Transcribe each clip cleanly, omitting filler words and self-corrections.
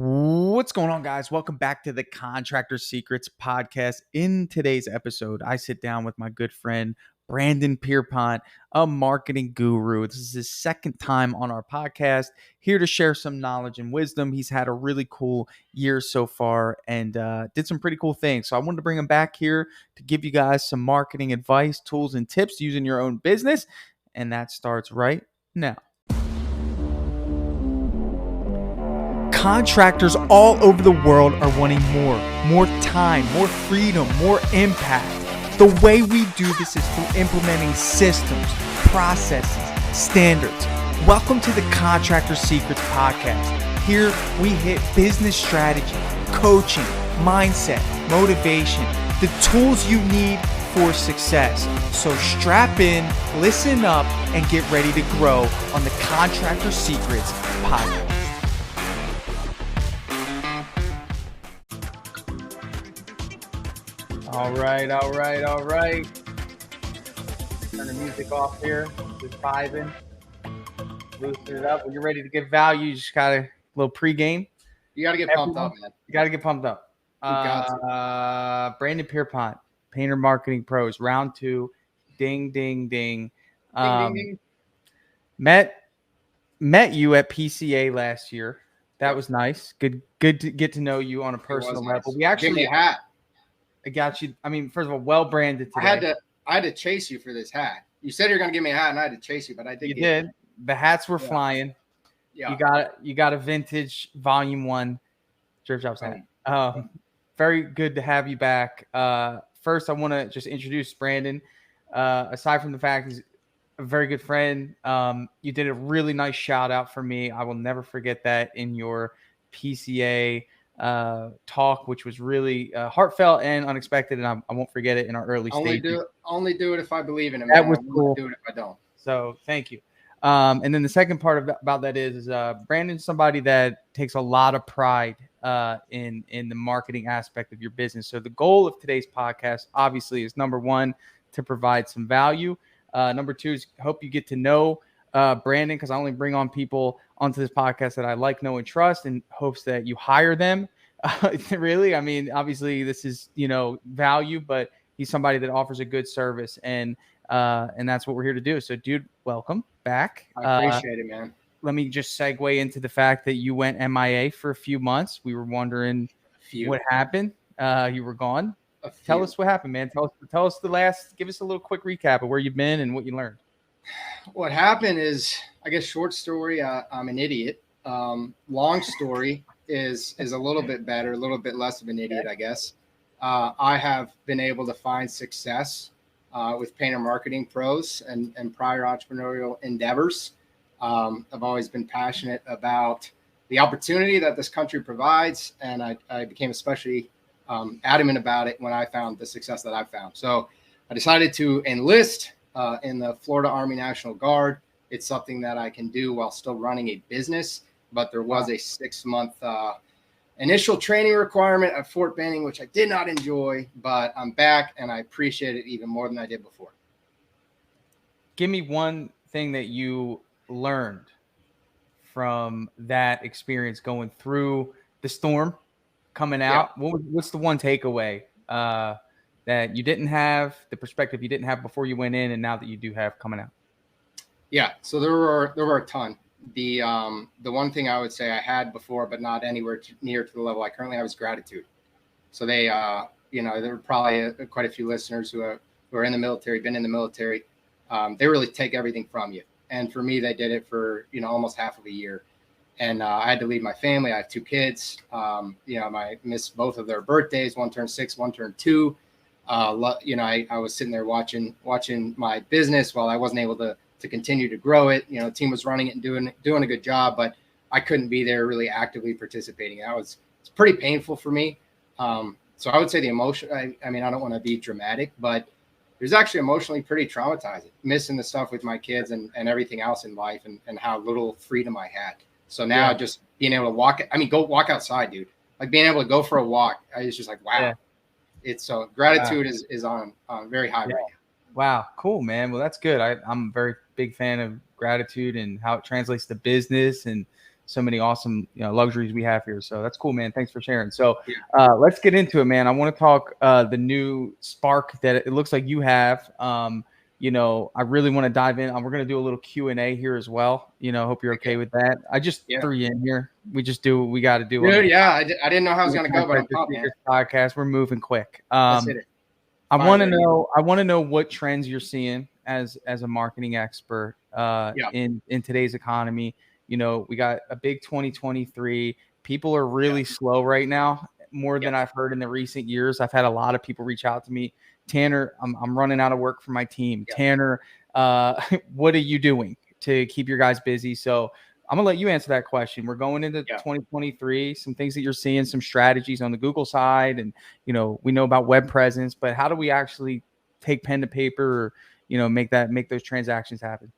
What's going on, guys? Welcome back to the Contractor Secrets podcast. In today's episode, I sit down with my good friend, Brandon Pierpont, a marketing guru. This is his second time on our podcast, here to share some knowledge and wisdom. He's had a really cool year so far and did some pretty cool things. So I wanted to bring him back here to give you guys some marketing advice, tools, and tips using your own business. And that starts right now. Contractors all over the world are wanting more time, more freedom, more impact. The way we do this is through implementing systems, processes, standards. Welcome to the Contractor Secrets podcast. Here we hit business strategy, coaching, mindset, motivation, the tools you need for success. So strap in, listen up, and get ready to grow on the Contractor Secrets podcast. All right. Turn the music off here. Just vibing. Loosen it up. When you're ready to give value, you just got a little pregame. You got to get pumped up, man. You got to get pumped up. Brandon Pierpont, Painter Marketing Pros, round 2. Ding, ding, ding. Ding, ding, ding. Met you at PCA last year. That was nice. Good to get to know you on a personal level. Nice. We actually give me a hat. I got you. I mean, first of all, well branded today. I had to chase you for this hat. You said you were going to give me a hat, and I had to chase you, but I did. You did. The hats were flying. Yeah. You got a vintage Volume 1 Dripjobs hat. Very good to have you back. First, I want to just introduce Brandon. Aside from the fact he's a very good friend, you did a really nice shout out for me. I will never forget that in your PCA talk, which was really heartfelt and unexpected, and I won't forget it in our early stages. Only do it if I believe in it. That was cool. Do it if I don't. So thank you. And then the second part about that is Brandon's somebody that takes a lot of pride in the marketing aspect of your business. So the goal of today's podcast, obviously, is number 1, to provide some value. Number 2 is hope you get to know Brandon, because I only bring on people onto this podcast that I like, know, and trust, in hopes that you hire them. Really, I mean, obviously this is, value, but he's somebody that offers a good service, and that's what we're here to do. So, dude, welcome back. I appreciate it, man. Let me just segue into the fact that you went MIA for a few months. We were wondering what happened. You were gone. Tell us what happened, man. Tell us give us a little quick recap of where you've been and what you learned. What happened is, I guess, short story, I'm an idiot. Long story is a little bit better, a little bit less of an idiot, I guess. I have been able to find success with Painter Marketing Pros and prior entrepreneurial endeavors. I've always been passionate about the opportunity that this country provides, and I became especially adamant about it when I found the success that I found. So I decided to enlist in the Florida Army National Guard. It's something that I can do while still running a business, but there was a 6-month initial training requirement at Fort Benning, which I did not enjoy, but I'm back and I appreciate it even more than I did before. Give me one thing that you learned from that experience going through the storm, coming out. Yeah. What's the one takeaway that you didn't have, the perspective you didn't have before you went in, and now that you do have coming out? Yeah, so there were a ton. The one thing I would say I had before, but not anywhere near to the level I currently have, is gratitude. So they, there were probably quite a few listeners who are in the military, been in the military. They really take everything from you. And for me, they did it for, almost half of a year. And I had to leave my family. I have 2 kids. I missed both of their birthdays. One turned 6, one turned 2. I was sitting there watching my business while I wasn't able to continue to grow it. The team was running it and doing a good job, but I couldn't be there really actively participating. It's pretty painful for me. So I would say the emotion, I don't want to be dramatic, but it was actually emotionally pretty traumatizing, missing the stuff with my kids and everything else in life, and how little freedom I had. So now just being able to go walk outside, dude, like being able to go for a walk. I was just like, wow. Yeah. It's so gratitude is on very high right now. Wow. Cool, man. Well, that's good. I'm a very big fan of gratitude and how it translates to business. And so many awesome luxuries we have here. So that's cool, man. Thanks for sharing. So Yeah. let's get into it, man. I want to talk the new Spark that it looks like you have. I really want to dive in. We're going to do a little Q&A here as well. Hope you're okay with that. I just threw you in here. We just do what we got to do. Dude, yeah, I didn't know how it was going to go, but I'm pumped, man. Podcast. We're moving quick. Let's hit it. I want to know what trends you're seeing as a marketing expert in today's economy. We got a big 2023. People are really slow right now, more than I've heard in the recent years. I've had a lot of people reach out to me. Tanner, I'm running out of work for my team. Tanner, what are you doing to keep your guys busy? So I'm going to let you answer that question. We're going into 2023, some things that you're seeing, some strategies on the Google side. And, we know about web presence, but how do we actually take pen to paper or, make those transactions happen?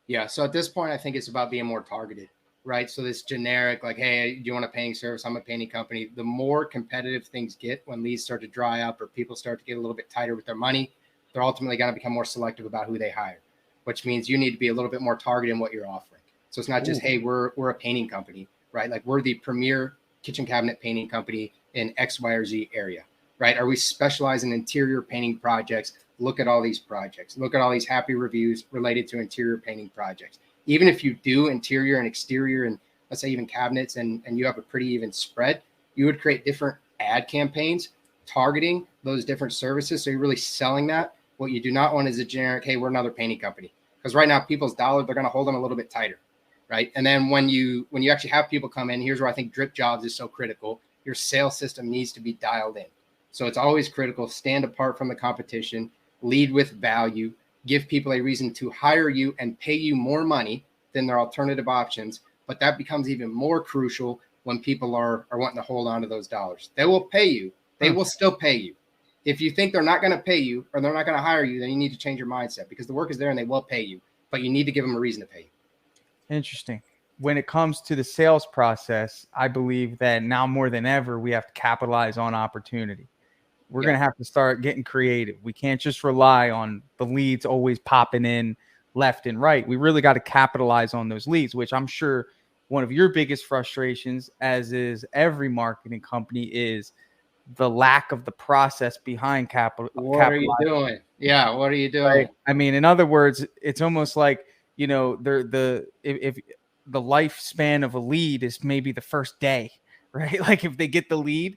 Yeah. So at this point, I think it's about being more targeted, right? So this generic, like, hey, do you want a painting service? I'm a painting company. The more competitive things get when leads start to dry up or people start to get a little bit tighter with their money, they're ultimately going to become more selective about who they hire, which means you need to be a little bit more targeted in what you're offering. So it's not just, hey, we're a painting company, right? Like we're the premier kitchen cabinet painting company in X, Y, or Z area, right? Are we specialize in interior painting projects? Look at all these projects. Look at all these happy reviews related to interior painting projects. Even if you do interior and exterior and let's say even cabinets and you have a pretty even spread, you would create different ad campaigns targeting those different services. So you're really selling that. What you do not want is a generic, hey, we're another painting company. Because right now people's dollar, they're going to hold them a little bit tighter. Right. And then when you actually have people come in, here's where I think Dripjobs is so critical. Your sales system needs to be dialed in. So it's always critical. Stand apart from the competition, lead with value, give people a reason to hire you and pay you more money than their alternative options. But that becomes even more crucial when people are wanting to hold on to those dollars. They will pay you. They will still pay you. If you think they're not going to pay you or they're not going to hire you, then you need to change your mindset because the work is there and they will pay you, but you need to give them a reason to pay you. Interesting. When it comes to the sales process, I believe that now more than ever, we have to capitalize on opportunity. We're going to have to start getting creative. We can't just rely on the leads always popping in left and right. We really got to capitalize on those leads, which I'm sure one of your biggest frustrations, as is every marketing company, is the lack of the process behind capital. What are you doing? Yeah. What are you doing? Right? I mean, in other words, it's almost like, if the lifespan of a lead is maybe the first day, right? Like if they get the lead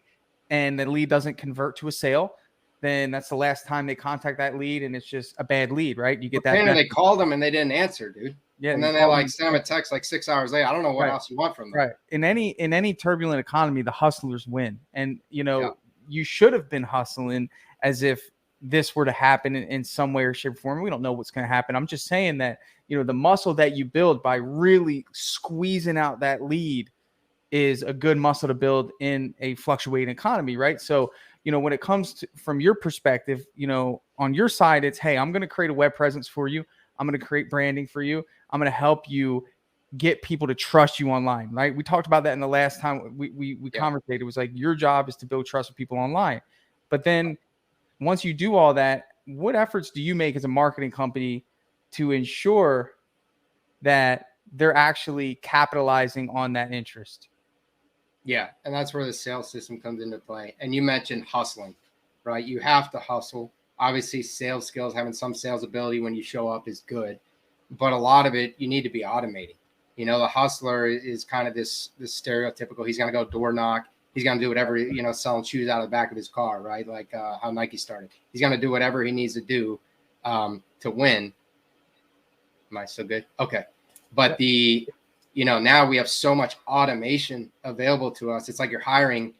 and the lead doesn't convert to a sale, then that's the last time they contact that lead and it's just a bad lead, right? You get that. They called them and they didn't answer, dude. Yeah. And then they send them a text 6 hours later. I don't know what else you want from them. Right. In any turbulent economy, the hustlers win. And, you should have been hustling as if this were to happen in some way or shape or form. We don't know what's going to happen. I'm just saying that, the muscle that you build by really squeezing out that lead is a good muscle to build in a fluctuating economy, right? So, when it comes to, from your perspective, on your side, it's, hey, I'm going to create a web presence for you. I'm going to create branding for you. I'm going to help you get people to trust you online, right? We talked about that in the last time we conversated. It was like, your job is to build trust with people online. But then once you do all that, what efforts do you make as a marketing company to ensure that they're actually capitalizing on that interest? Yeah. And that's where the sales system comes into play. And you mentioned hustling, right? You have to hustle. Obviously, sales skills, having some sales ability when you show up is good, but a lot of it, you need to be automating. The hustler is kind of this stereotypical, he's going to go door knock. He's going to do whatever, selling shoes out of the back of his car, right? Like how Nike started. He's going to do whatever he needs to do to win. Am I still good? Okay. But now we have so much automation available to us. It's like you're hiring,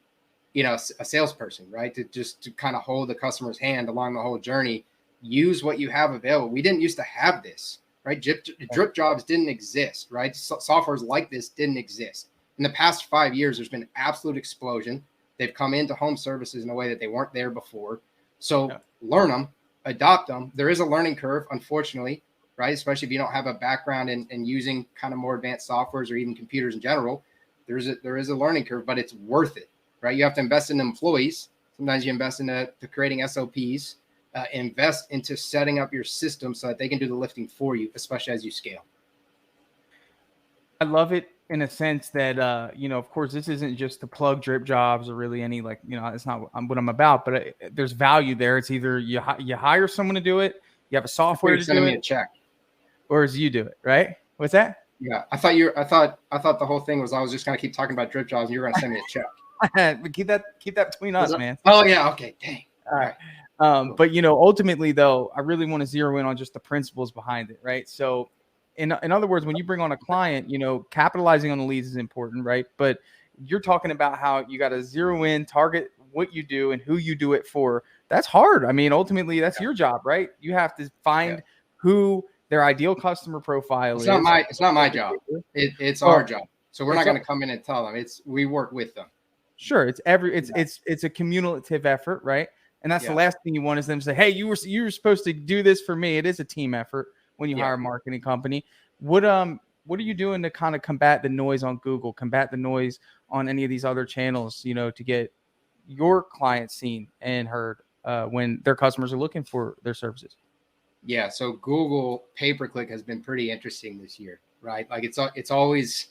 a salesperson, right? To kind of hold the customer's hand along the whole journey. Use what you have available. We didn't used to have this, right? Dripjobs didn't exist, right? Softwares like this didn't exist. In the past 5 years, there's been an absolute explosion. They've come into home services in a way that they weren't there before. So learn them, adopt them. There is a learning curve, unfortunately, right? Especially if you don't have a background in using kind of more advanced softwares or even computers in general. There is a learning curve, but it's worth it, right? You have to invest in employees. Sometimes you invest into creating SOPs, invest into setting up your system so that they can do the lifting for you, especially as you scale. I love it in a sense that, you know, of course, this isn't just to plug Dripjobs or really any, like, you know, it's not what I'm about, but there's value there. It's either you hire someone to do it, you have a software to do sending me it, a check, or as you do it, right? What's that? Yeah, I thought the whole thing was I was just gonna keep talking about Dripjobs and you were gonna send me a check. But keep that between us, man. Oh yeah, okay, dang. All right. Cool. But, you know, ultimately though, I really want to zero in on just the principles behind it, right? So in other words, when you bring on a client, you know, capitalizing on the leads is important, right? But you're talking about how you got to zero in, target what you do and who you do it for. That's hard. I mean, ultimately that's your job, right? You have to find who their ideal customer profile is. It's not my job. It's our job. So we're not going to come in and tell them. We work with them. Sure, it's a cumulative effort, right? And that's the last thing you want is them to say, "Hey, you were supposed to do this for me." It is a team effort when you hire a marketing company. What are you doing to kind of combat the noise on Google, combat the noise on any of these other channels, you know, to get your clients seen and heard when their customers are looking for their services? Yeah, so Google pay-per-click has been pretty interesting this year, right? Like it's always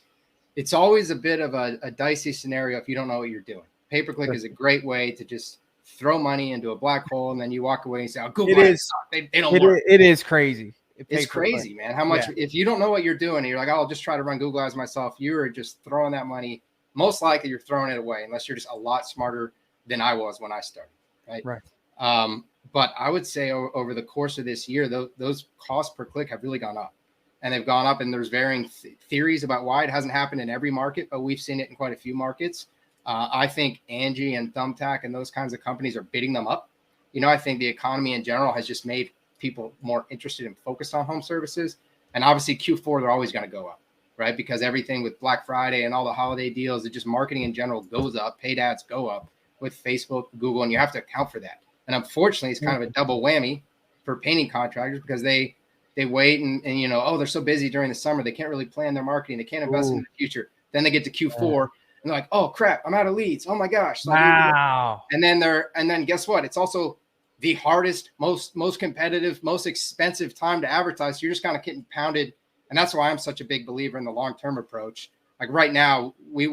a bit of a dicey scenario if you don't know what you're doing. Pay-per-click is a great way to just throw money into a black hole and then you walk away and say, "Oh, Google ads suck. They don't work." It is crazy. It's crazy, man. How much if you don't know what you're doing, and you're like, "Oh, I'll just try to run Google ads myself." You are just throwing that money. Most likely, you're throwing it away unless you're just a lot smarter than I was when I started, right? Right. But I would say over the course of this year, those costs per click have really gone up. And they've gone up, and there's varying theories about why. It hasn't happened in every market, but we've seen it in quite a few markets. I think Angie and Thumbtack and those kinds of companies are bidding them up. You know, I think the economy in general has just made people more interested and focused on home services. And obviously Q4, they're always going to go up, right? Because everything with Black Friday and all the holiday deals, it just marketing in general goes up. Paid ads go up with Facebook, Google, and you have to account for that. And unfortunately, it's kind of a double whammy for painting contractors because they wait and you know, oh, they're so busy during the summer. They can't really plan their marketing. They can't invest in the future. Then they get to Q4 and they're like, oh crap, I'm out of leads. Oh my gosh. So wow. And then guess what? It's also the hardest, most competitive, most expensive time to advertise. So you're just kind of getting pounded. And that's why I'm such a big believer in the long-term approach. Like right now, we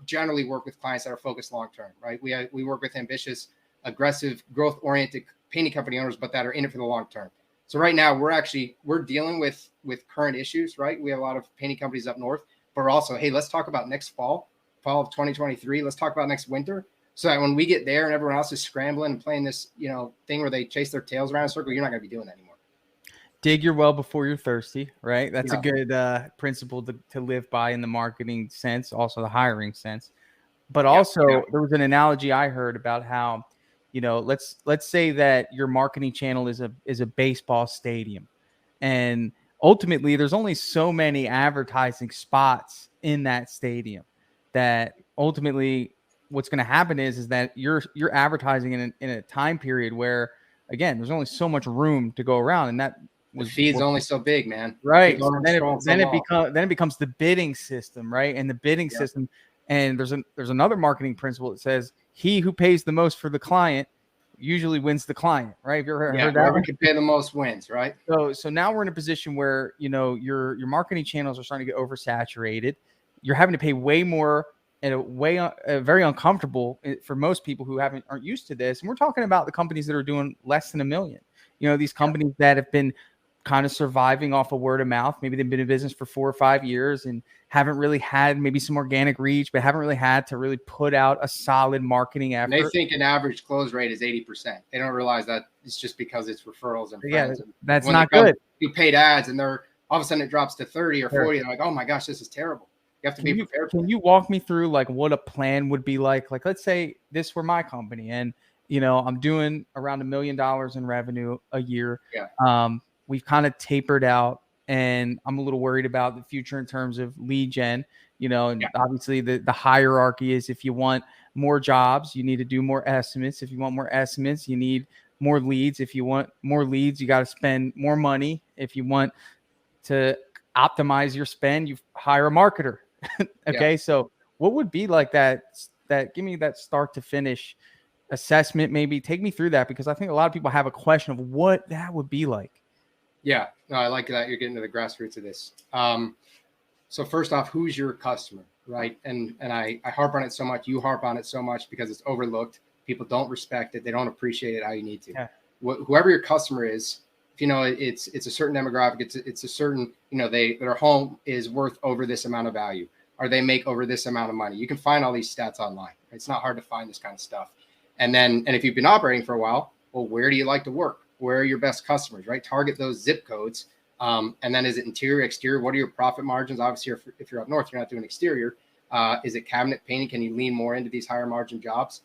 generally work with clients that are focused long-term, right? We work with ambitious, aggressive, growth-oriented painting company owners, but that are in it for the long term. So right now we're dealing with current issues, right? We have a lot of painting companies up north, but we're also, hey, let's talk about next fall of 2023. Let's talk about next winter. So that when we get there and everyone else is scrambling and playing this, you know, thing where they chase their tails around a circle, you're not going to be doing that anymore. Dig your well before you're thirsty, right? That's a good principle to live by in the marketing sense, also the hiring sense. But also there was an analogy I heard about how, you know, let's say that your marketing channel is a baseball stadium, and ultimately there's only so many advertising spots in that stadium that ultimately what's going to happen is that you're advertising in a time period where, again, there's only so much room to go around, and that the feed's only so big, man. Right. So then it becomes the bidding system, right? And the bidding system, and there's another marketing principle that says he who pays the most for the client usually wins the client, right? Have you ever heard that? Whoever can pay the most wins, right? So now we're in a position where, you know, your marketing channels are starting to get oversaturated. You're having to pay way more in a way very uncomfortable for most people who aren't used to this. And we're talking about the companies that are doing less than $1 million. You know, these companies that have been kind of surviving off of word of mouth. Maybe they've been in business for 4 or 5 years and haven't really had maybe some organic reach, but haven't really had to really put out a solid marketing effort. And they think an average close rate is 80%. They don't realize that it's just because it's referrals and friends. Yeah, that's not good. You paid ads and they're all of a sudden it drops to 30 or 40. They're like, oh my gosh, this is terrible. You have to be prepared. Can you walk me through like what a plan would be like? Like, let's say this were my company and, you know, I'm doing around $1 million in revenue a year. Yeah. We've kind of tapered out and I'm a little worried about the future in terms of lead gen, you know, and obviously the hierarchy is if you want more jobs, you need to do more estimates. If you want more estimates, you need more leads. If you want more leads, you got to spend more money. If you want to optimize your spend, you hire a marketer. Okay. So what would be like that give me that start to finish assessment, maybe take me through that, because I think a lot of people have a question of what that would be like. Yeah, no, I like that. You're getting to the grassroots of this. So first off, who's your customer, right? And I harp on it so much. You harp on it so much because it's overlooked. People don't respect it. They don't appreciate it how you need to. Yeah. Whoever your customer is, if you know it's a certain demographic, it's a certain, you know, their home is worth over this amount of value, or they make over this amount of money. You can find all these stats online. It's not hard to find this kind of stuff. And if you've been operating for a while, well, where do you like to work? Where are your best customers, right? Target those zip codes. And then is it interior, exterior? What are your profit margins? Obviously, if you're up north, you're not doing exterior. Is it cabinet painting? Can you lean more into these higher margin jobs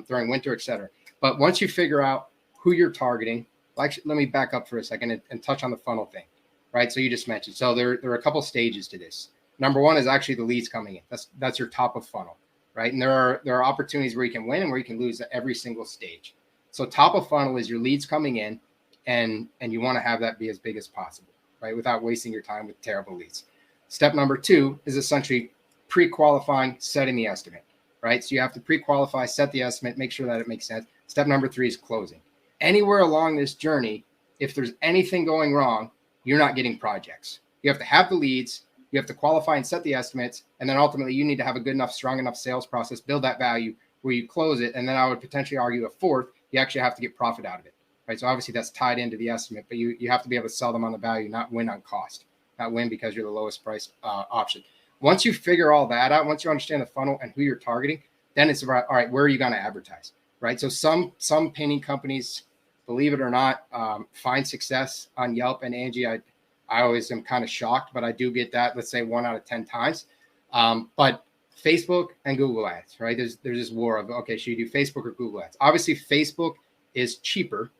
during winter, et cetera? But once you figure out who you're targeting, actually, let me back up for a second and touch on the funnel thing, right? So you just mentioned, so there are a couple stages to this. Number one is actually the leads coming in. That's your top of funnel, right? And there are opportunities where you can win and where you can lose at every single stage. So top of funnel is your leads coming in, and you want to have that be as big as possible, right? Without wasting your time with terrible leads. Step number two is essentially pre-qualifying, setting the estimate, right? So you have to pre-qualify, set the estimate, make sure that it makes sense. Step number three is closing. Anywhere along this journey, if there's anything going wrong, you're not getting projects. You have to have the leads, you have to qualify and set the estimates, and then ultimately you need to have a good enough, strong enough sales process, build that value where you close it. And then I would potentially argue a fourth, you actually have to get profit out of it, right? So obviously that's tied into the estimate, but you have to be able to sell them on the value, not win on cost, not win because you're the lowest price option. Once you figure all that out, once you understand the funnel and who you're targeting, then it's about, all right, where are you going to advertise, right? So some painting companies, believe it or not, find success on Yelp and Angie. I always am kind of shocked, but I do get that, let's say 1 out of 10 times. But Facebook and Google ads, right? There's this war of, okay, should you do Facebook or Google ads? Obviously, Facebook is cheaper.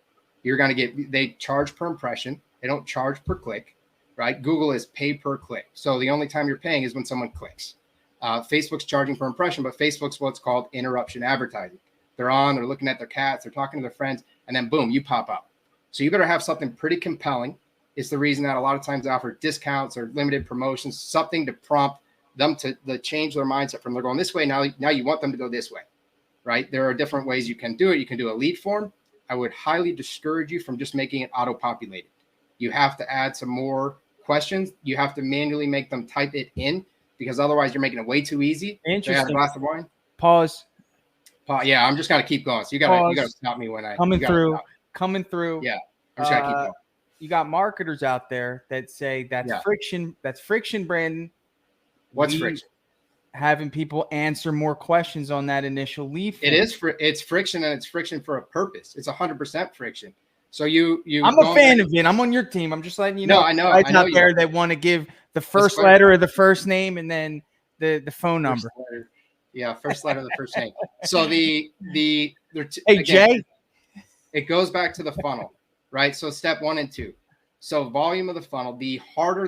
You're going to get, they charge per impression. They don't charge per click, right? Google is pay per click. So the only time you're paying is when someone clicks. Facebook's charging per impression, but Facebook's what's called interruption advertising. They're looking at their cats, they're talking to their friends, and then boom, you pop up. So you better have something pretty compelling. It's the reason that a lot of times they offer discounts or limited promotions, something to prompt them to change their mindset from they're going this way. Now you want them to go this way, right? There are different ways you can do it. You can do a lead form. I would highly discourage you from just making it auto-populated. You have to add some more questions. You have to manually make them type it in because otherwise you're making it way too easy. Interesting. A glass of wine. Pause. Yeah, I'm just gonna keep going. So you gotta stop me when I coming through. Yeah, I'm just gonna keep going. You got marketers out there that say that's friction. That's friction, Brandon. What's friction? Having people answer more questions on that initial lead form. It's friction, and it's friction for a purpose. It's 100% friction. So you. I'm a fan of it. I'm on your team. I'm just letting you know. No, I know. Guys out there that want to give the first letter of the first name and then the phone number. Yeah, first letter of the first name. So hey, again, Jay. It goes back to the funnel, right? So step 1 and 2. So volume of the funnel, the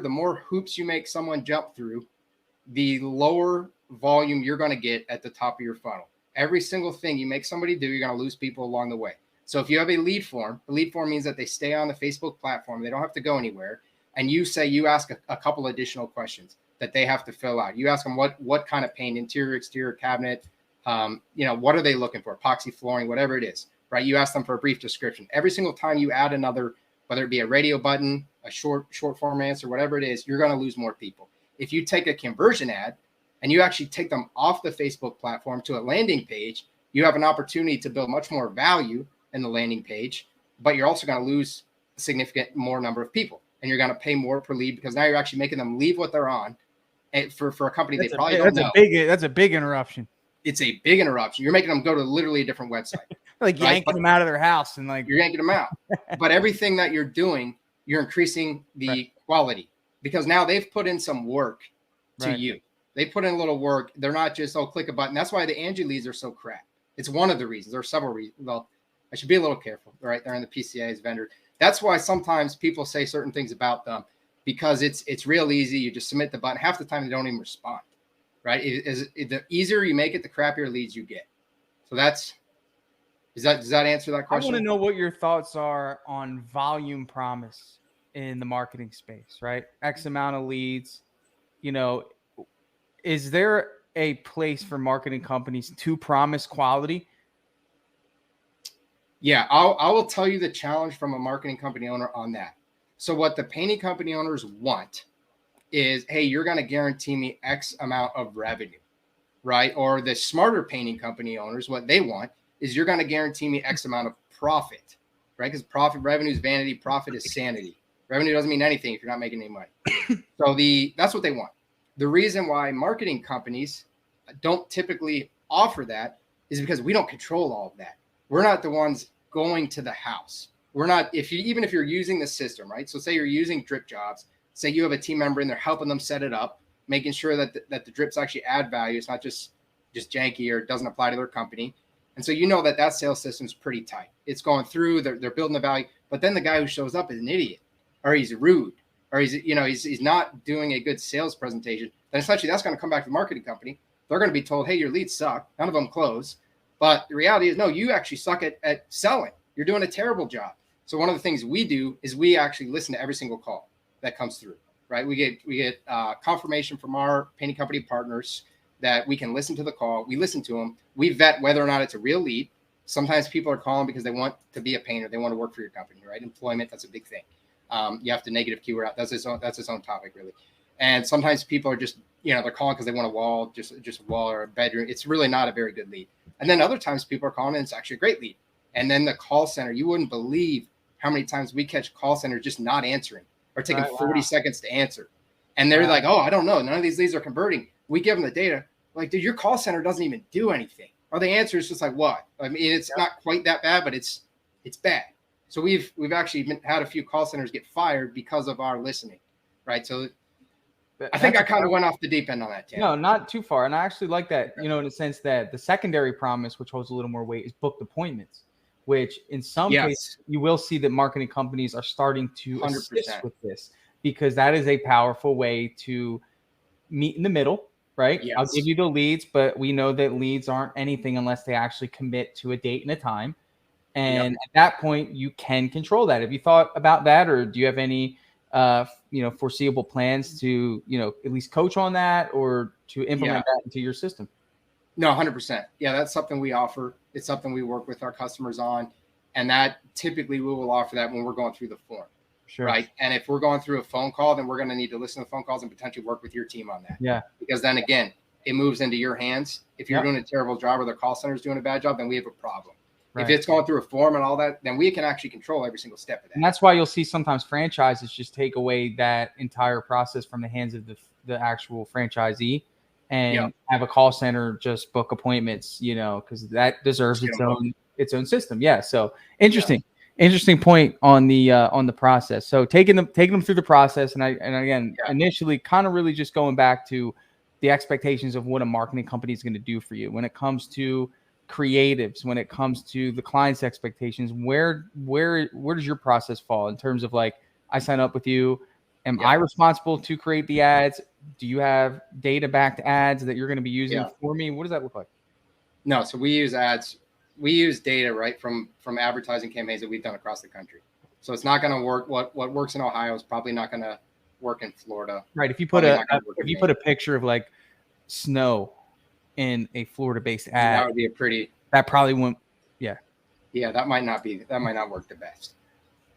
more hoops you make someone jump through, the lower volume you're going to get at the top of your funnel. Every single thing you make somebody do, you're going to lose people along the way. So if you have a lead form means that they stay on the Facebook platform. They don't have to go anywhere. And you ask a couple additional questions that they have to fill out. You ask them what kind of paint, interior, exterior, cabinet, what are they looking for? Epoxy flooring, whatever it is, right? You ask them for a brief description. Every single time you add another, whether it be a radio button, a short form answer, whatever it is, you're going to lose more people. If you take a conversion ad and you actually take them off the Facebook platform to a landing page, you have an opportunity to build much more value in the landing page, but you're also going to lose a significant more number of people, and you're going to pay more per lead because now you're actually making them leave what they're on for a company they probably don't know. That's a big interruption. It's a big interruption. You're making them go to literally a different website. Like yanking them out of their house and you're yanking them out. But everything that you're doing, you're increasing the quality because now they've put in some work to you. They put in a little work. They're not just, click a button. That's why the Angie leads are so crap. It's one of the reasons. There are several reasons. Well, I should be a little careful, right? They're in the PCA's vendor. That's why sometimes people say certain things about them because it's real easy. You just submit the button. Half the time they don't even respond, right? The easier you make it, the crappier leads you get. So does that answer that question? I want to know what your thoughts are on volume promise in the marketing space, right? X amount of leads, is there a place for marketing companies to promise quality? Yeah, I will tell you the challenge from a marketing company owner on that. So what the painting company owners want is, hey, you're going to guarantee me X amount of revenue, right? Or the smarter painting company owners, what they want is you're going to guarantee me X amount of profit, right? Because profit, revenue is vanity, profit is sanity. Revenue doesn't mean anything if you're not making any money. So that's what they want. The reason why marketing companies don't typically offer that is because we don't control all of that. We're not the ones going to the house. We're not, even if you're using the system, right? So say you're using Dripjobs, say you have a team member and they're helping them set it up, making sure that the drips actually add value. It's not just janky or doesn't apply to their company. And so that sales system is pretty tight. It's going through, they're building the value, but then the guy who shows up is an idiot, or he's rude, or he's not doing a good sales presentation. Then essentially that's going to come back to the marketing company. They're going to be told, hey, your leads suck. None of them close. But the reality is, no, you actually suck at selling. You're doing a terrible job. So one of the things we do is we actually listen to every single call that comes through, right? We get confirmation from our painting company partners that we can listen to the call. We listen to them. We vet whether or not it's a real lead. Sometimes people are calling because they want to be a painter. They want to work for your company, right? Employment, that's a big thing. You have to negative keyword out. That's its own topic, really. And sometimes people are just, they're calling because they want a wall, just a wall or a bedroom. It's really not a very good lead. And then other times people are calling and it's actually a great lead. And then the call center, you wouldn't believe how many times we catch call centers just not answering or taking 40 seconds to answer. And they're like, oh, I don't know. None of these leads are converting. We give them the data. Like, dude, your call center doesn't even do anything. Or the answer is just like, what? I mean, it's not quite that bad, but it's bad. So we've actually had a few call centers get fired because of our listening, right? So I think I kind of went off the deep end on that, Tim. No, not too far. And I actually like that, in the sense that the secondary promise, which holds a little more weight, is booked appointments, which in some cases you will see that marketing companies are starting to 100%. assist with this, because that is a powerful way to meet in the middle, right? Yes. I'll give you the leads, but we know that leads aren't anything unless they actually commit to a date and a time. And at that point, you can control that. Have you thought about that, or do you have any foreseeable plans to, at least coach on that or to implement that into your system? No, 100%. Yeah, that's something we offer. It's something we work with our customers on. And that typically we will offer that when we're going through the form. Sure. Right. And if we're going through a phone call, then we're going to need to listen to phone calls and potentially work with your team on that. Yeah. Because then again, it moves into your hands. If you're doing a terrible job or the call center is doing a bad job, then we have a problem. Right. If it's going through a form and all that, then we can actually control every single step of that. And that's why you'll see sometimes franchises just take away that entire process from the hands of the actual franchisee and have a call center just book appointments, because that deserves its own system. Yeah. So interesting. Yeah. Interesting point on the process. So taking them through the process, and again, initially kind of really just going back to the expectations of what a marketing company is going to do for you when it comes to creatives, when it comes to the client's expectations. Where does your process fall in terms of, like, I sign up with you, am I responsible to create the ads? Do you have data backed ads that you're going to be using for me? What does that look like? No, so we use ads. We use data right from advertising campaigns that we've done across the country. So it's not going to work. What works in Ohio is probably not going to work in Florida. Right. If you put a picture of like snow in a Florida-based ad, that would be that probably won't. Yeah. Yeah, that might not work the best.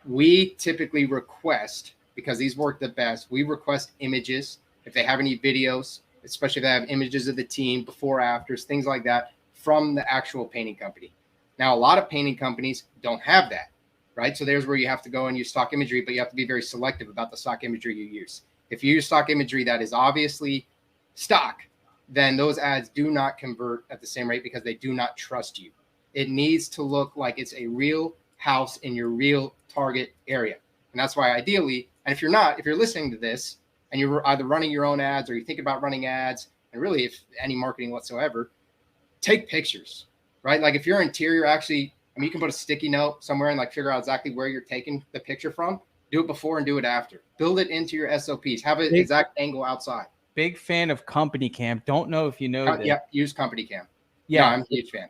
We typically request, because these work the best, we request images. If they have any videos, especially if they have images of the team, before, afters, things like that, from the actual painting company. Now, a lot of painting companies don't have that, right? So there's where you have to go and use stock imagery, but you have to be very selective about the stock imagery you use. If you use stock imagery that is obviously stock, then those ads do not convert at the same rate because they do not trust you. It needs to look like it's a real house in your real target area. And that's why ideally, and if you're listening to this and you're either running your own ads or you think about running ads, and really if any marketing whatsoever, take pictures, right? Like if your interior actually, you can put a sticky note somewhere and like figure out exactly where you're taking the picture from. Do it before and do it after. Build it into your SOPs. Have an exact angle outside. Big fan of Company Cam. Don't know if you know that. Yeah, use Company Cam. Yeah, no, I'm a huge fan.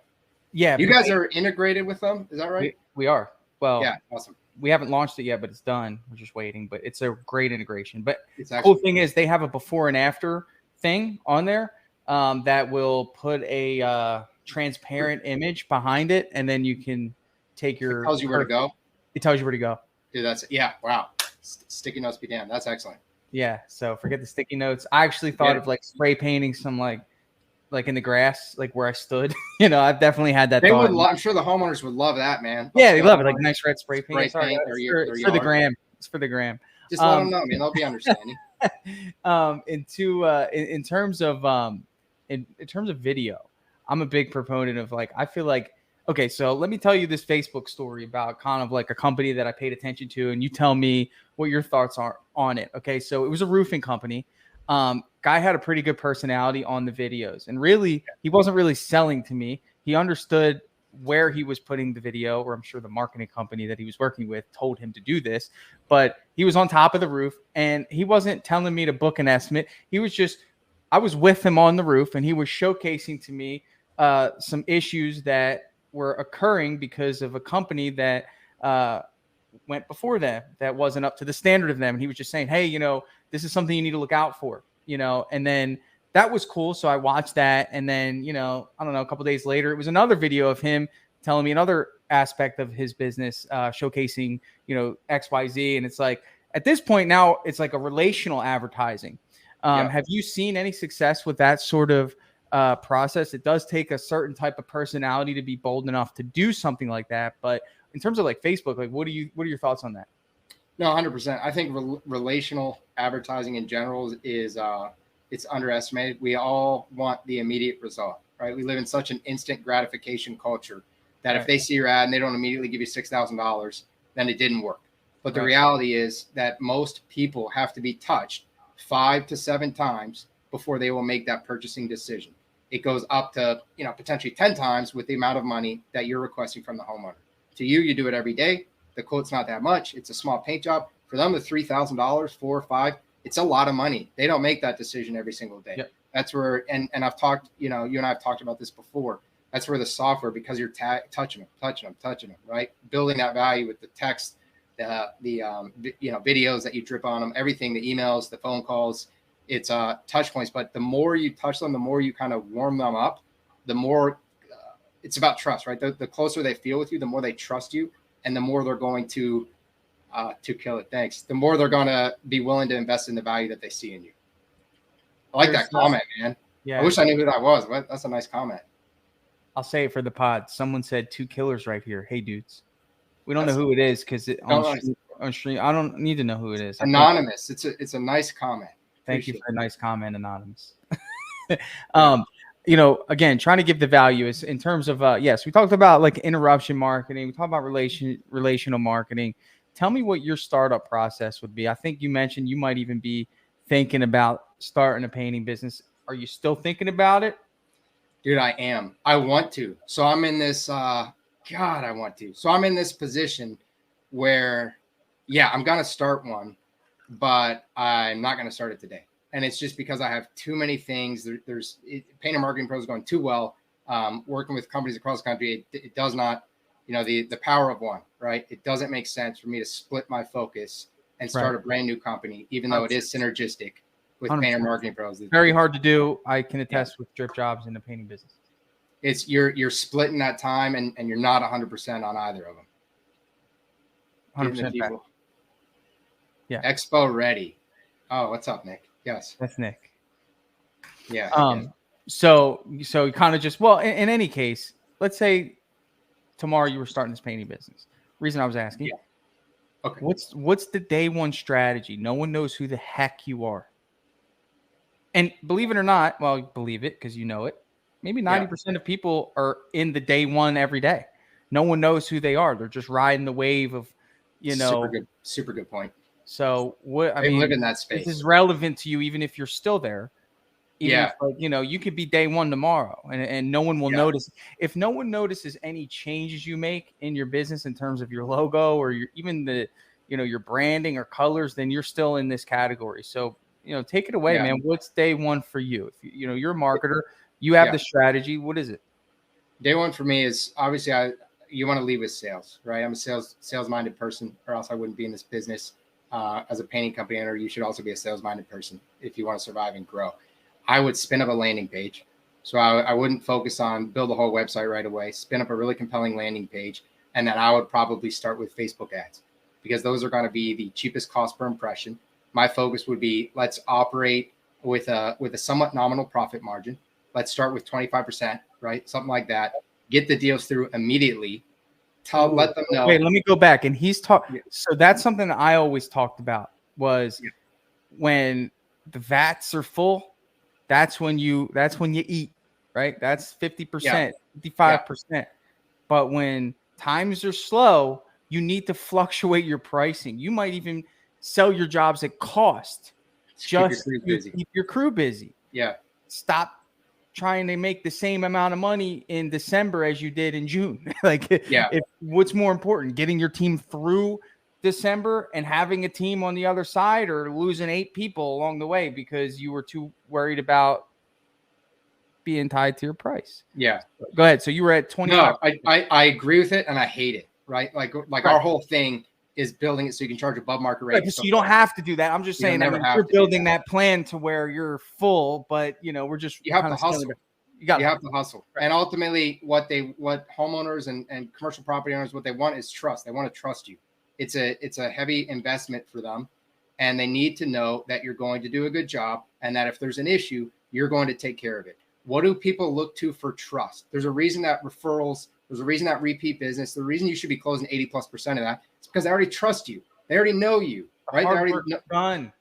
Yeah. You guys are integrated with them. Is that right? We are. Well, yeah, awesome. We haven't launched it yet, but it's done. We're just waiting, but it's a great integration. But the cool thing is they have a before and after thing on there that will put a transparent image behind it, and then you can take your. It tells you where to go. It tells you where to go. Dude, wow. Sticky notes be damned. That's excellent. Yeah. So forget the sticky notes. I actually thought of like spray painting some like in the grass, like where I stood. I've definitely had that They thought. would. I'm sure the homeowners would love that, man. Yeah, they Upscale love it. Like homeowners nice red spray paint. spray Yeah, sorry, paint it's their for the yard. gram. It's for the gram. Just let them know, man. They'll be understanding. In terms of in terms of video, I'm a big proponent of I feel like, okay, so let me tell you this Facebook story about kind of like a company that I paid attention to, and you tell me what your thoughts are on it. Okay, so it was a roofing company. Guy had a pretty good personality on the videos, and really he wasn't really selling to me. He understood where he was putting the video, or I'm sure the marketing company that he was working with told him to do this, but he was on top of the roof and he wasn't telling me to book an estimate. I was with him on the roof and he was showcasing to me some issues that were occurring because of a company that went before them that wasn't up to the standard of them. And he was just saying, hey, this is something you need to look out for, and then that was cool. So I watched that. And then, I don't know, a couple of days later, it was another video of him telling me another aspect of his business, showcasing, XYZ. And it's like, at this point now, it's like a relational advertising. Have you seen any success with that sort of process? It does take a certain type of personality to be bold enough to do something like that. But in terms of like Facebook, like what are your thoughts on that? No, 100%. I think relational advertising in general is it's underestimated. We all want the immediate result, right? We live in such an instant gratification culture that if they see your ad and they don't immediately give you $6,000, then it didn't work. But the reality is that most people have to be touched 5 to 7 times before they will make that purchasing decision. It goes up to, potentially 10 times with the amount of money that you're requesting from the homeowner. To you, you do it every day. The quote's not that much. It's a small paint job. For them, the $3,000, 4 or 5, it's a lot of money. They don't make that decision every single day. Yep. That's where, and I've talked, you and I have talked about this before. That's where the software, because you're touching them, right? Building that value with the text, the videos that you drip on them, everything, the emails, the phone calls, it's touch points. But the more you touch them, the more you kind of warm them up, the more it's about trust, right? The closer they feel with you, the more they trust you, and the more they're going to kill it. Thanks. The more they're going to be willing to invest in the value that they see in you. I like that comment, man. Yeah. I wish I knew who that was. That's a nice comment. I'll say it for the pod. Someone said 2 killers right here. Hey, dudes. We don't know who it is because on stream, I don't need to know who it is. Anonymous. It's a nice comment. Thank you for a nice comment, Anonymous. Again, trying to give the value is in terms of, yes, we talked about like interruption marketing. We talked about relational marketing. Tell me what your startup process would be. I think you mentioned you might even be thinking about starting a painting business. Are you still thinking about it? Dude, I am. I want to. So I'm in this, I want to. So I'm in this position where, I'm going to start one, but I'm not going to start it today. And it's just because I have too many things. There's Painter Marketing Pro is going too well. Working with companies across the country, it does not, the power of one, right? It doesn't make sense for me to split my focus and start a brand new company, even though it is synergistic with 100%. Painter Marketing Pros. Very hard to do. I can attest with Dripjobs in the painting business. It's you're splitting that time and you're not 100% on either of them. 100%. Yeah. Expo ready. Oh, what's up, Nick? Yes. That's Nick. Yeah. So kind of just, in any case, let's say tomorrow you were starting this painting business. Reason I was asking. Yeah. Okay. What's the day one strategy? No one knows who the heck you are. And believe it or not, believe it because you know it. Maybe 90% of people are in the day one every day. No one knows who they are. They're just riding the wave of, Super good point. So I live in that space. This is relevant to you, even if you're still there. If, you could be day one tomorrow and no one will notice. If no one notices any changes you make in your business in terms of your logo or your branding or colors, then you're still in this category. So, take it away, man. What's day one for you? If you're a marketer, you have the strategy. What is it? Day one for me is obviously you want to lead with sales, right? I'm a sales-minded person, or else I wouldn't be in this business. As a painting company owner, you should also be a sales-minded person if you want to survive and grow. I would spin up a landing page. So I wouldn't focus on build a whole website right away, spin up a really compelling landing page. And then I would probably start with Facebook ads because those are going to be the cheapest cost per impression. my focus would be, let's operate with a somewhat nominal profit margin. Let's start with 25%, right? Something like that. Get the deals through immediately. Let them know. Wait, let me go back. And he's talking. Yeah. So that's something that I always talked about was Yeah. when the vats are full, that's when you eat, right? That's 50%, 55%. But when times are slow, you need to fluctuate your pricing. You might even sell your jobs at cost just to keep your crew busy. Yeah. Stop trying to make the same amount of money in December as you did in June. What's more important, getting your team through December and having a team on the other side, or losing 8 people along the way because you were too worried about being tied to your price? Yeah. Go ahead. So you were at 25. No, I agree with it, and I hate it. Right. Like our whole thing is building it so you can charge above market rate. Right, so you don't have to do that. I'm just saying, you're building that plan to where you're full, but we're just, you have to hustle. You have to hustle. Right. And ultimately what homeowners and commercial property owners, what they want is trust. They want to trust you. It's a heavy investment for them, and they need to know that you're going to do a good job, and that if there's an issue, you're going to take care of it. What do people look to for trust? There's a reason that referrals, there's a reason that repeat business, the reason you should be closing 80+% of that is because they already trust you. They already know you, right? Done.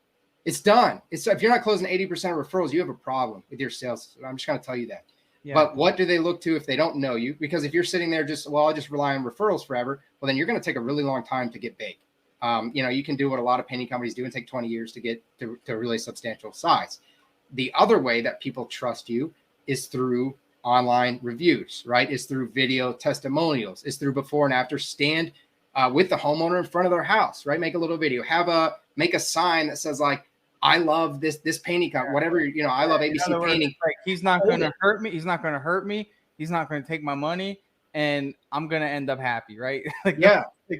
It's done. If you're not closing 80% of referrals, you have a problem with your sales. I'm just going to tell you that. Yeah. But what do they look to if they don't know you? Because if you're sitting there I'll just rely on referrals forever, well, then you're going to take a really long time to get big. You can do what a lot of painting companies do and take 20 years to get to a really substantial size. The other way that people trust you is through online reviews, right? Is through video testimonials. Is through before and after. Stand with the homeowner in front of their house, right? Make a little video. Make a sign that says like, I love this painting company, whatever, I love ABC Painting. Like, he's not going to hurt me. He's not going to hurt me. He's not going to take my money, and I'm going to end up happy, right?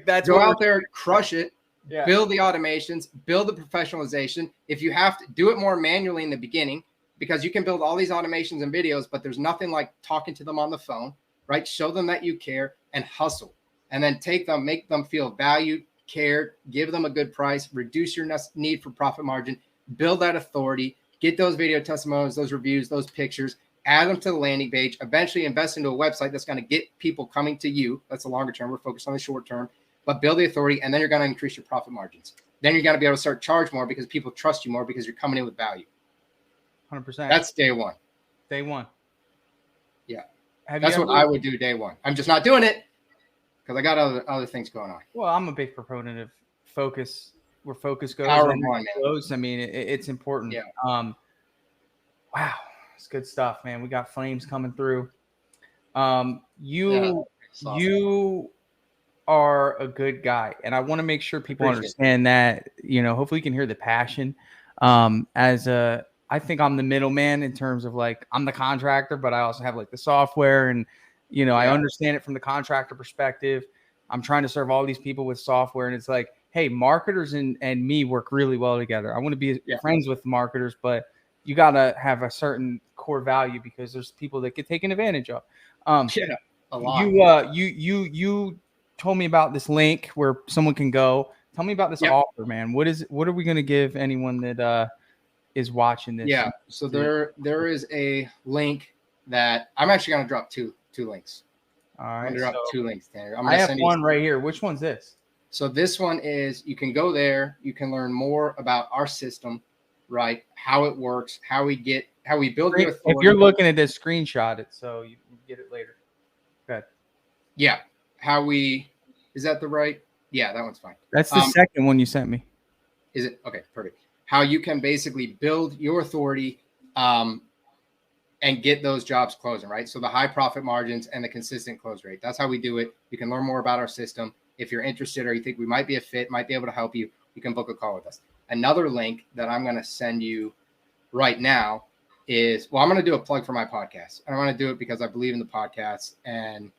That's go out there, crush it. Yeah. Build the automations, build the professionalization. If you have to do it more manually in the beginning, because you can build all these automations and videos, but there's nothing like talking to them on the phone, right? Show them that you care and hustle, and then make them feel valued, cared, give them a good price, reduce your need for profit margin, build that authority, get those video testimonials, those reviews, those pictures, add them to the landing page, eventually invest into a website that's going to get people coming to you. That's the longer term. We're focused on the short term, but build the authority, and then you're going to increase your profit margins. Then you're going to be able to start charge more because people trust you more because you're coming in with value. 100%. That's day one. Day one. Yeah. That's what I would do day one. I'm just not doing it because I got other things going on. Well, I'm a big proponent of focus. Where focus goes, I mean, it's important. Yeah. Wow, it's good stuff, man. We got flames coming through. You are a good guy, and I want to make sure people understand that. Hopefully, you can hear the passion. I think I'm the middleman in terms of like I'm the contractor, but I also have like the software, and I understand it from the contractor perspective. I'm trying to serve all these people with software, and it's like, hey, marketers and me work really well together. I want to be friends with marketers, but you got to have a certain core value because there's people that get taken advantage of. A lot. You told me about this link where someone can go. Tell me about this offer, man. What are we going to give anyone that is watching this? Yeah. So there is a link that I'm actually going to drop two links. All right. I'm going to drop 2 links, Tanner. I have one right here. Which one's this? So this one is, you can go there. You can learn more about our system, right? How it works, how we build your authority. If you're looking at this, screenshot it so you can get it later. Good. Yeah. Is that the right? Yeah, that one's fine. That's the second one you sent me. Is it? Okay, perfect. How you can basically build your authority and get those jobs closing, right? So the high profit margins and the consistent close rate. That's how we do it. You can learn more about our system. If you're interested or you think we might be a fit, might be able to help you, you can book a call with us. Another link that I'm going to send you right now is, I'm going to do a plug for my podcast. And I want to do it because I believe in the podcast. And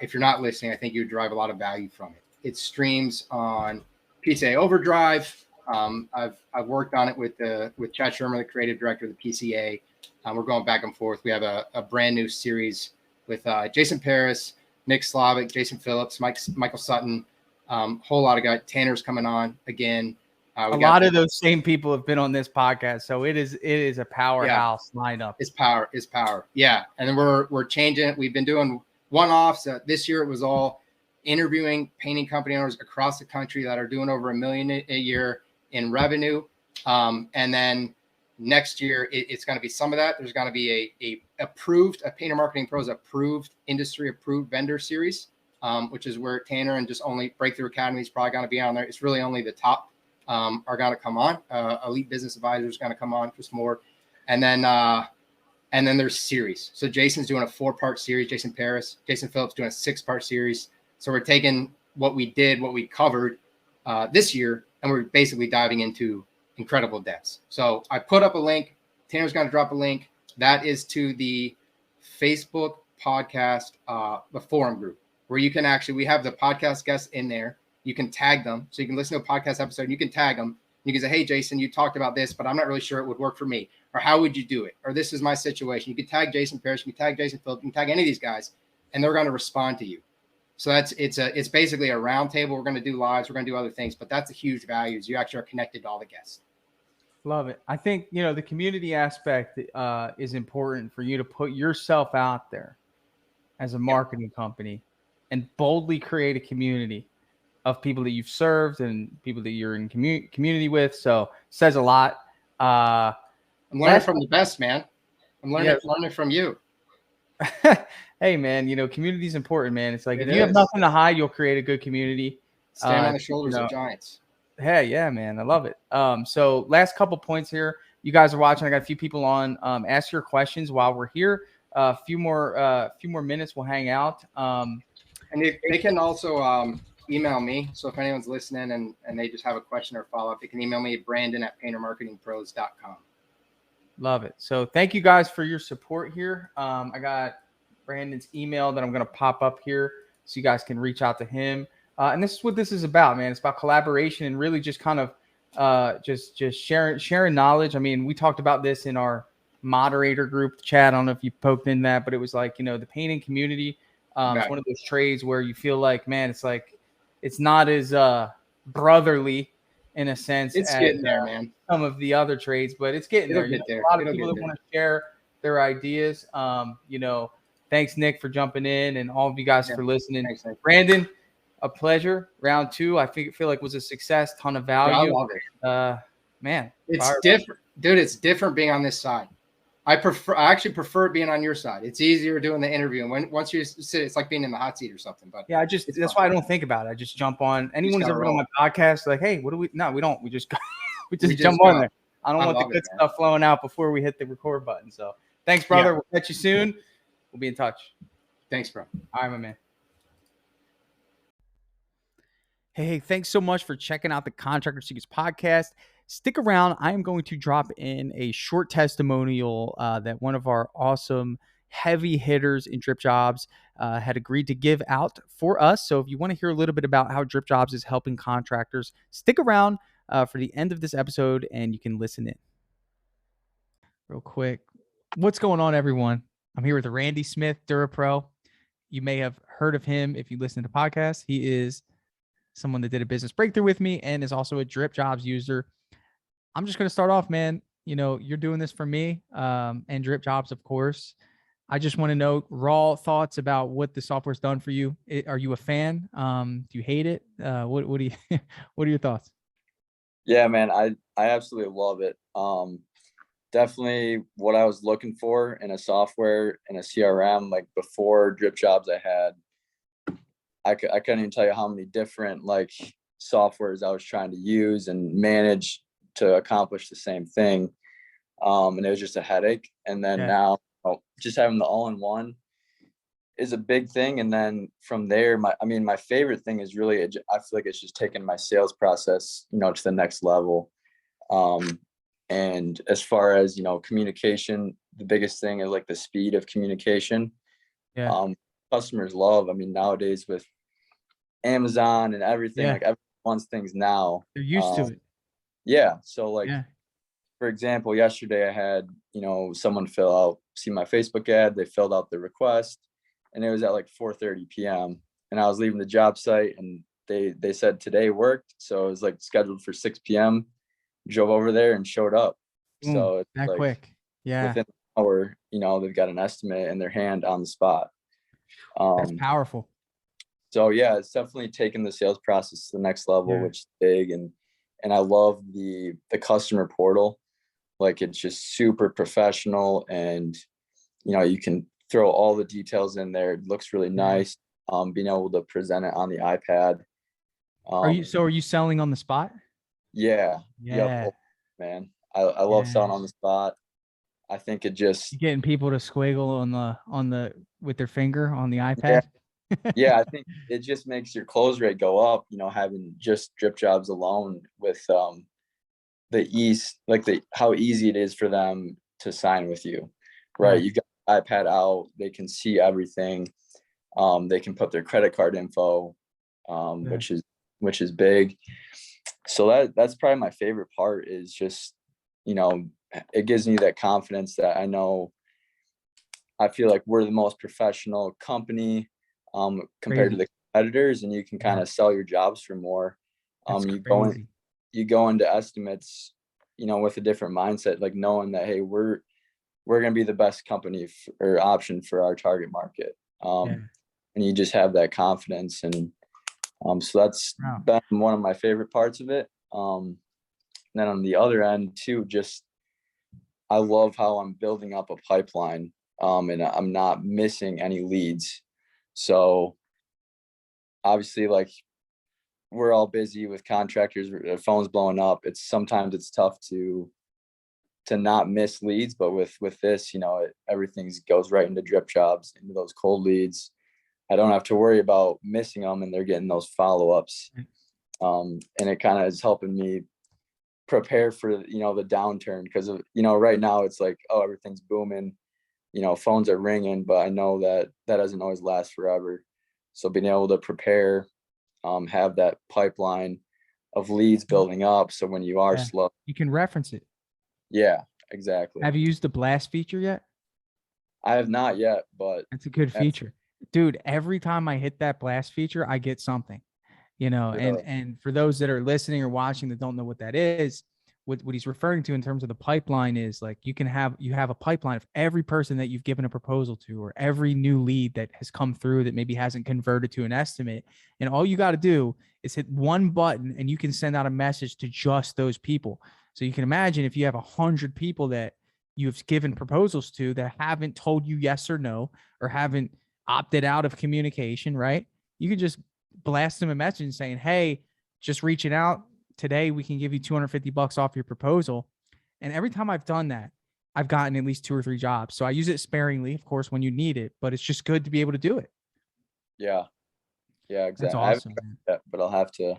if you're not listening, I think you would derive a lot of value from it. It streams on PCA Overdrive. I've worked on it with Chad Shermer, the creative director of the PCA. We're going back and forth. We have a brand new series with Jason Paris, Nick Slavic, Jason Phillips, Michael Sutton, whole lot of guys. Tanner's coming on again. A lot of those same people have been on this podcast, so it is a powerhouse lineup. It's power. Yeah, and then we're changing it. We've been doing one-offs. This year it was all interviewing painting company owners across the country that are doing over $1 million a year in revenue. And then next year it's going to be some of that. There's going to be a Painter Marketing Pros approved, industry approved vendor series, which is where Tanner and just only Breakthrough Academy is probably going to be on there. It's really only the top are going to come on. Elite Business Advisors going to come on, just more. And then there's series. So Jason's doing a 4-part series. Jason Phillips doing a 6-part series. So we're taking what we covered this year, and we're basically diving into incredible depths. So I put up a link. Tanner's going to drop a link. That is to the Facebook podcast, the forum group, where you can we have the podcast guests in there. You can tag them. So you can listen to a podcast episode and you can tag them. You can say, hey, Jason, you talked about this, but I'm not really sure it would work for me. Or how would you do it? Or this is my situation. You can tag Jason Parrish. You can tag Jason Phillips. You can tag any of these guys, and they're going to respond to you. So it's basically a round table. We're going to do lives. We're going to do other things, but that's a huge value. Is you actually are connected to all the guests. Love it. I think, the community aspect is important for you to put yourself out there as a marketing company and boldly create a community of people that you've served and people that you're in community with. So says a lot. I'm learning from the best, man. I'm learning from you. Hey, man, community is important, man. It's like if you have nothing to hide, you'll create a good community. Stand on the shoulders of giants. Hey, yeah, man. I love it. So last couple points here. You guys are watching. I got a few people on. Ask your questions while we're here. A few more minutes. We'll hang out. And they can also email me. So if anyone's listening and they just have a question or follow-up, they can email me at brandon@paintermarketingpros.com. Love it. So thank you guys for your support here. I got Brandon's email that I'm going to pop up here so you guys can reach out to him. And this is what this is about, man. It's about collaboration and really just kind of just sharing knowledge. I mean, we talked about this in our moderator group chat. I don't know if you poked in that, but it was like, the painting community. It's one of those trades where you feel like, man, it's like, it's not as brotherly in a sense. It's getting there, man. Some of the other trades, but it's getting there. A lot of people that want to share their ideas. Thanks, Nick, for jumping in, and all of you guys for listening. Thanks, Nick. Brandon, a pleasure. Round 2, I feel like was a success. Ton of value. I love it. Man, it's different, dude. It's different being on this side. I actually prefer being on your side. It's easier doing the interview, and once you sit, it's like being in the hot seat or something. But yeah, that's why I don't think about it. I just jump on. Anyone who's ever been on my podcast, like, hey, what do we? No, we don't. We just jump on there. I don't want the good stuff flowing out before we hit the record button. So thanks, brother. Yeah. We'll catch you soon. We'll be in touch. Thanks, bro. All right, my man. Hey, thanks so much for checking out the Contractor Secrets podcast. Stick around. I am going to drop in a short testimonial that one of our awesome heavy hitters in Dripjobs had agreed to give out for us. So if you want to hear a little bit about how Dripjobs is helping contractors, stick around for the end of this episode and you can listen in. Real quick. What's going on, everyone? I'm here with Randy Smith, DuraPro. You may have heard of him if you listen to podcasts. He is someone that did a business breakthrough with me and is also a Dripjobs user. I'm just going to start off, man. You're doing this for me and Dripjobs, of course. I just want to know raw thoughts about what the software's done for you. Are you a fan? Do you hate it? What do you, what are your thoughts? Yeah, man, I absolutely love it. Definitely what I was looking for in a software, in a CRM. Like before Dripjobs, I couldn't even tell you how many different softwares I was trying to use and manage to accomplish the same thing. And it was just a headache. And then now just having the all-in-one is a big thing. And then from there, my favorite thing is really, I feel like it's just taking my sales process, to the next level. And as far as, communication, the biggest thing is the speed of communication. Customers love, nowadays with Amazon and everything, everyone wants things now. They're used to it. Yeah. So for example, yesterday I had, someone see my Facebook ad, they filled out the request and it was at 4:30 p.m. and I was leaving the job site and they said today worked. So it was like scheduled for 6 p.m. Drove over there and showed up. So it's that like quick. Yeah. within an hour, they've got an estimate in their hand on the spot. That's powerful. So yeah, it's definitely taken the sales process to the next level, which is big. And I love the customer portal. Like, it's just super professional, and you can throw all the details in there. It looks really nice. Being able to present it on the iPad. Are you selling on the spot? Yeah. Yeah. Yep, man. I love selling on the spot. I think it just getting people to squiggle on the with their finger on the iPad. Yeah, I think it just makes your close rate go up, having just Dripjobs alone with the ease, like how easy it is for them to sign with you, right? You got iPad out, they can see everything. They can put their credit card info, which is big. So that's probably my favorite part, is just, it gives me that confidence that I feel like we're the most professional company compared to the competitors, and you can kind of sell your jobs for more. You go into estimates, with a different mindset, like knowing that, hey, we're going to be the best company or option for our target market. And you just have that confidence. And so that's been one of my favorite parts of it. Then on the other end too, just, I love how I'm building up a pipeline, and I'm not missing any leads. So obviously, like, we're all busy with contractors, phones blowing up. Sometimes it's tough to not miss leads, but with this, everything goes right into Dripjobs, into those cold leads. I don't have to worry about missing them, and they're getting those follow-ups. And it kind of is helping me prepare for, the downturn, because right now it's like, oh, everything's booming, phones are ringing, but I know that doesn't always last forever. So being able to prepare, have that pipeline of leads building up, so when you are slow, you can reference it. Yeah, exactly. Have you used the blast feature yet? I have not yet, but it's a good feature, dude. Every time I hit that blast feature, I get something, and for those that are listening or watching that don't know what that is, what he's referring to in terms of the pipeline is, like, you have a pipeline of every person that you've given a proposal to, or every new lead that has come through that maybe hasn't converted to an estimate. And all you got to do is hit one button, and you can send out a message to just those people. So you can imagine if you have 100 people that you've given proposals to that haven't told you yes or no, or haven't opted out of communication, right? You can just blast them a message saying, hey, just reaching out today, we can give you $250 off your proposal. And every time I've done that, I've gotten at least 2 or 3 jobs. So I use it sparingly, of course, when you need it, but it's just good to be able to do it. Yeah, exactly. That's awesome. But I'll have to.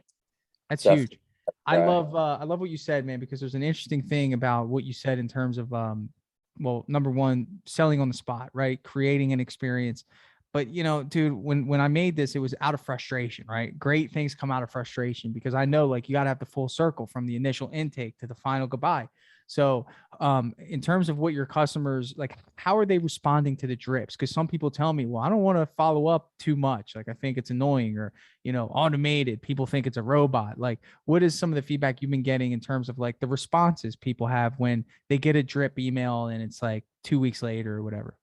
That's huge. I love what you said, man, because there's an interesting thing about what you said in terms of, well, number one, selling on the spot, right? Creating an experience. But, dude, when I made this, it was out of frustration, right? Great things come out of frustration, because I know, like, you got to have the full circle from the initial intake to the final goodbye. So in terms of what your customers, like, how are they responding to the drips? Because some people tell me, well, I don't want to follow up too much. Like, I think it's annoying, or, automated. People think it's a robot. Like, what is some of the feedback you've been getting in terms of, like, the responses people have when they get a drip email and it's like 2 weeks later or whatever?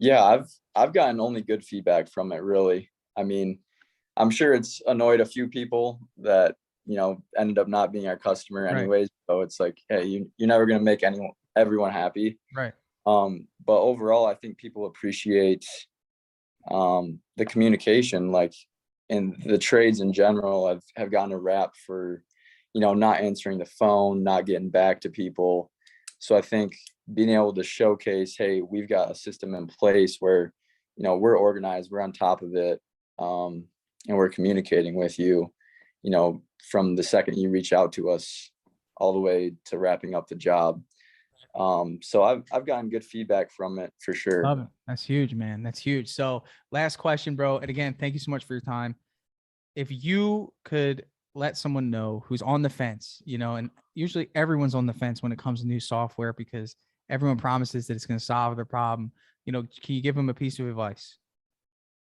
Yeah, I've gotten only good feedback from it, really. I mean, I'm sure it's annoyed a few people that, ended up not being our customer anyways. So it's like, hey, you're never going to make everyone happy. Right. But overall, I think people appreciate the communication, like, in the trades in general have gotten a rap for, not answering the phone, not getting back to people. So I think being able to showcase, hey, we've got a system in place where, we're organized, we're on top of it, and we're communicating with you, from the second you reach out to us all the way to wrapping up the job. So I've gotten good feedback from it for sure. Love it. That's huge, man. That's huge. So last question, bro. And again, thank you so much for your time. If you could let someone know who's on the fence, and usually everyone's on the fence when it comes to new software, because everyone promises that it's going to solve their problem. Can you give them a piece of advice?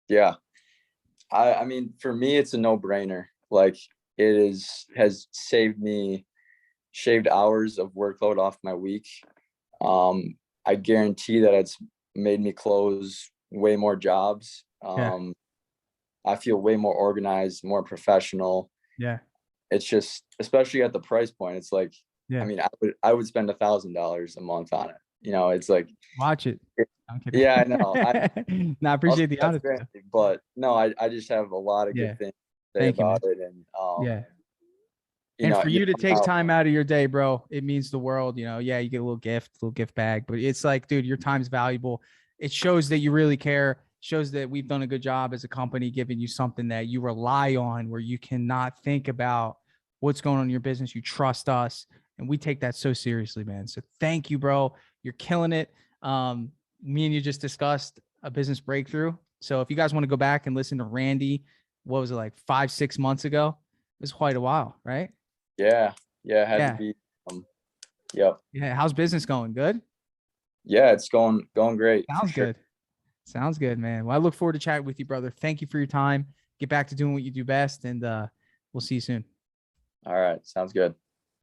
Yeah. I mean, for me, it's a no-brainer. Like has shaved hours of workload off my week. I guarantee that it's made me close way more jobs. Yeah. I feel way more organized, more professional. Yeah. It's just, especially at the price point, it's like, Yeah. I mean, I would spend $1,000 a month on it. You know, it's like, Watch it. I'm kidding. yeah, I know. No, I appreciate the That's honesty. granted, but no, I just have a lot of Yeah. good things to say Thank you, man. about it. And, Yeah. you And know, for you to take how- time out of your day, bro, it means the world. You know, yeah, you get a little gift bag, but it's like, dude, your time's valuable. It shows that you really care. Shows that we've done a good job as a company, giving you something that you rely on, where you cannot think about what's going on in your business. You trust us, and we take that so seriously, man. So thank you, bro. You're killing it. Me and you just discussed a business breakthrough. So if you guys want to go back and listen to Randy, what was it, like 5-6 months ago? It was quite a while, right? yeah, it had Yeah. to be, yep. Yeah. How's business going? Good? Yeah, it's going great. for Sounds sure. good. Sounds good, man. Well, I look forward to chatting with you, brother. Thank you for your time. Get back to doing what you do best, and we'll see you soon. All right. Sounds good.